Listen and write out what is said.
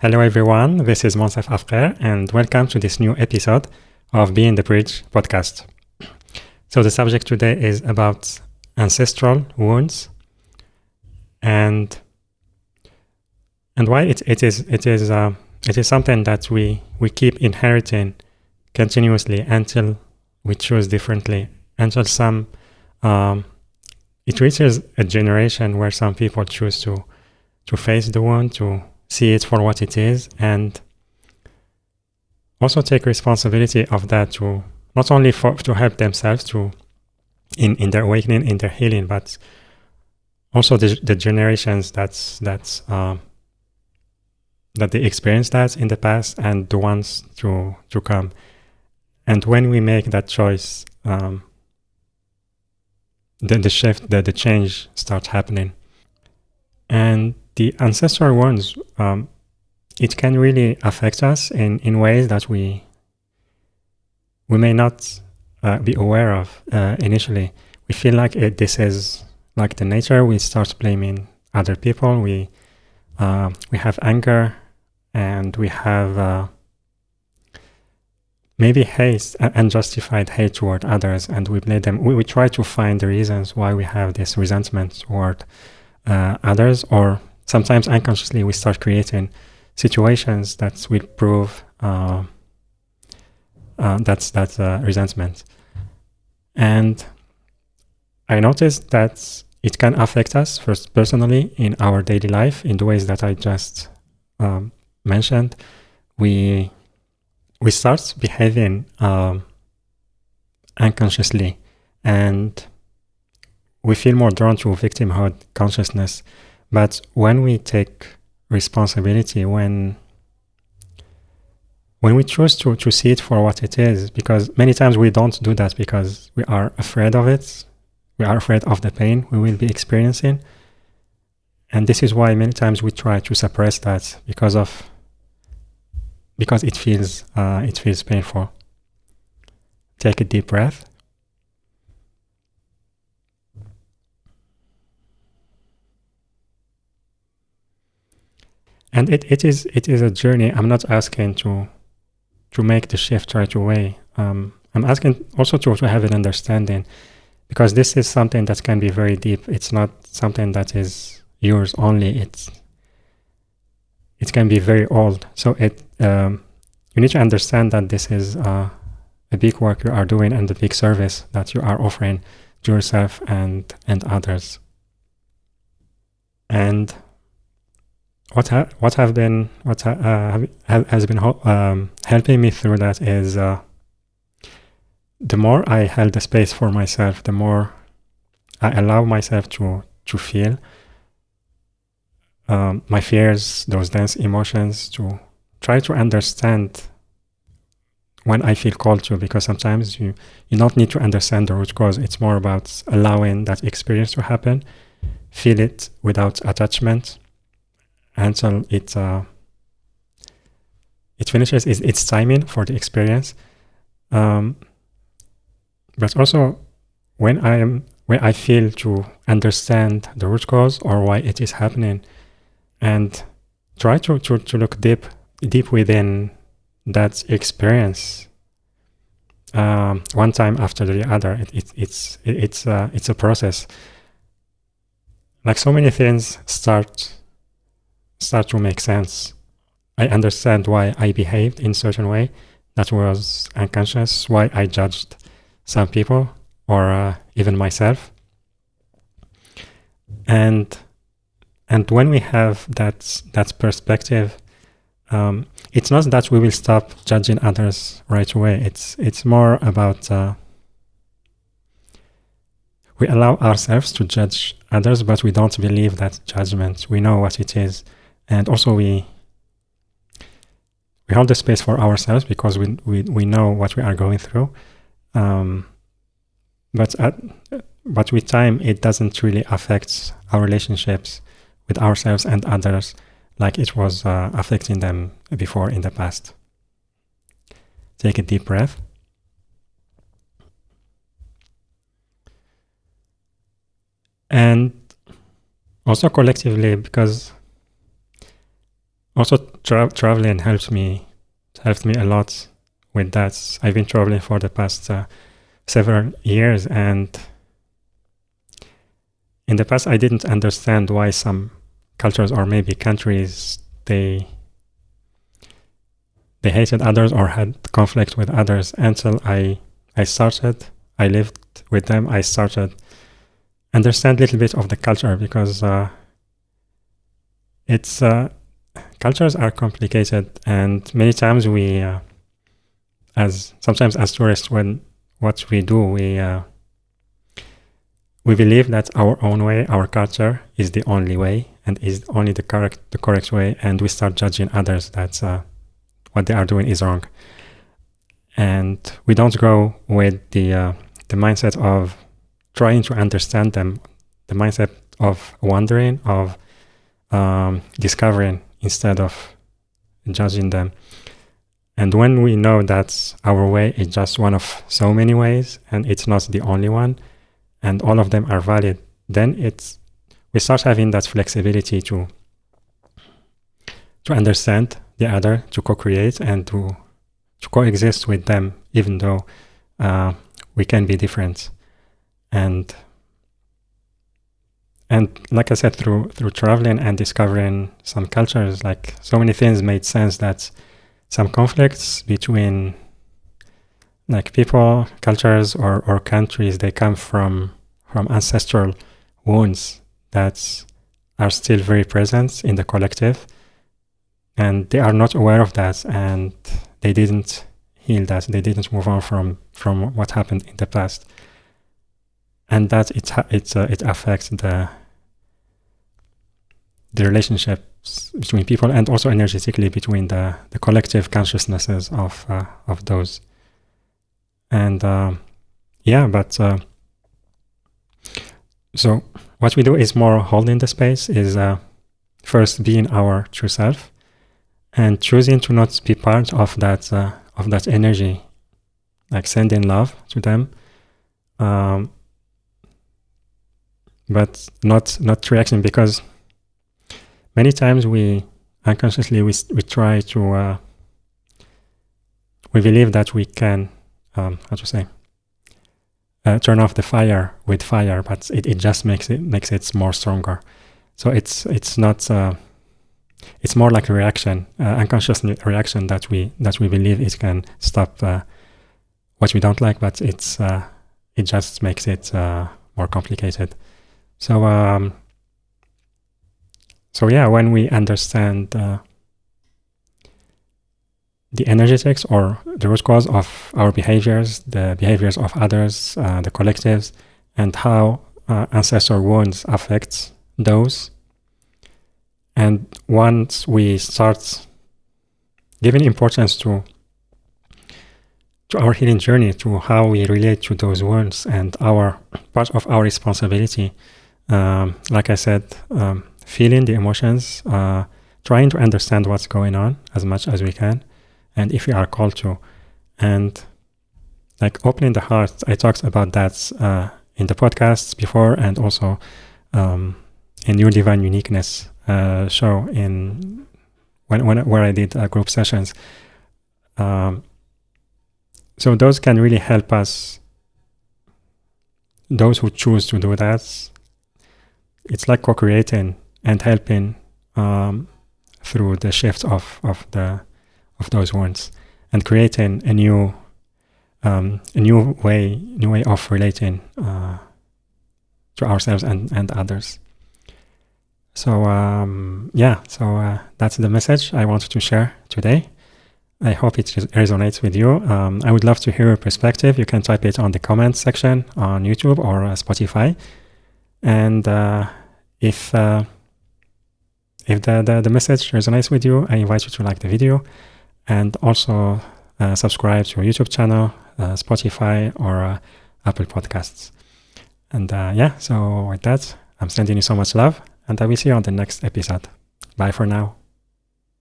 Hello everyone, this is Moncef Afkir and welcome to this new episode of Being the Bridge podcast. So the subject today is about ancestral wounds and why it is something that we keep inheriting continuously until we choose differently, until it reaches a generation where some people choose to face the wound, to see it for what it is, and also take responsibility of that, to not only to help themselves in their awakening, in their healing, but also the generations that they experienced that in the past and the ones to come. And when we make that choice, then the shift, the change starts happening. And the ancestral wounds, it can really affect us in ways that we may not be aware of initially. We feel like this is like the nature. We start blaming other people. We have anger, and we have maybe hate, unjustified hate toward others, and we blame them. We try to find the reasons why we have this resentment toward others, or sometimes unconsciously we start creating situations that will prove that's resentment. And I noticed that it can affect us first personally in our daily life in the ways that I just mentioned. We start behaving unconsciously, and we feel more drawn to victimhood consciousness. But when we take responsibility, when we choose to see it for what it is, because many times we don't do that because we are afraid of it. We are afraid of the pain we will be experiencing. And this is why many times we try to suppress that because it feels painful. Take a deep breath. And it is a journey. I'm not asking to make the shift right away. I'm asking also to have an understanding, because this is something that can be very deep. It's not something that is yours only. It can be very old. So you need to understand that this is a big work you are doing and a big service that you are offering to yourself and others. And what has been helping me through that is the more I held the space for myself, the more I allow myself to feel my fears, those dense emotions, to try to understand when I feel called to, because sometimes you don't need to understand the root cause. It's more about allowing that experience to happen, feel it without attachment, until it finishes its timing for the experience. But also when I feel to understand the root cause or why it is happening, and try to look deep within that experience, one time after the other. It's a process. Like so many things start to make sense. I understand why I behaved in a certain way that was unconscious, why I judged some people or even myself. And when we have that perspective, it's not that we will stop judging others right away. It's more about we allow ourselves to judge others, but we don't believe that judgment. We know what it is. And also we hold the space for ourselves because we know what we are going through. But with time, it doesn't really affect our relationships with ourselves and others like it was affecting them before in the past. Take a deep breath. And also collectively, because Also, traveling helped me a lot with that. I've been traveling for the past several years, and in the past I didn't understand why some cultures or maybe countries they hated others or had conflict with others until I lived with them. I started understand a little bit of the culture, because it's cultures are complicated, and many times we as tourists, when what we do, we believe that our own way, our culture, is the only way and is only the correct way, and we start judging others that what they are doing is wrong, and we don't go with the mindset of trying to understand them, the mindset of wondering, of discovering instead of judging them. And when we know that our way is just one of so many ways and it's not the only one, and all of them are valid, then we start having that flexibility to understand the other, to co-create, and to coexist with them, even though we can be different. And like I said, through traveling and discovering some cultures, like so many things made sense, that some conflicts between like people, cultures, or countries, they come from ancestral wounds that are still very present in the collective, and they are not aware of that, and they didn't heal that, they didn't move on from what happened in the past, and that it affects the relationships between people, and also energetically between the collective consciousnesses of those. And so what we do is more holding the space, is first being our true self and choosing to not be part of that energy, like sending love to them, but not reacting, because many times we unconsciously we try to we believe that we can turn off the fire with fire, but it just makes it more stronger. So it's not it's more like a reaction, unconscious reaction, that we believe it can stop what we don't like, but it just makes it more complicated. So when we understand the energetics or the root cause of our behaviors, the behaviors of others, the collectives, and how ancestral wounds affect those, and once we start giving importance to our healing journey, to how we relate to those wounds and our part of our responsibility, like I said, feeling the emotions, trying to understand what's going on as much as we can, and if we are called to, and like opening the heart. I talked about that in the podcasts before, and also in Your Divine Uniqueness show where I did group sessions. So those can really help us, those who choose to do that. It's like co-creating and helping through the shift of those wounds, and creating a new way of relating to ourselves and others. So that's the message I wanted to share today. I hope it resonates with you. I would love to hear your perspective. You can type it on the comments section on YouTube or Spotify. And if the message resonates with you, I invite you to like the video, and also subscribe to our YouTube channel, Spotify, or Apple Podcasts. And so with that, I'm sending you so much love, and I will see you on the next episode. Bye for now.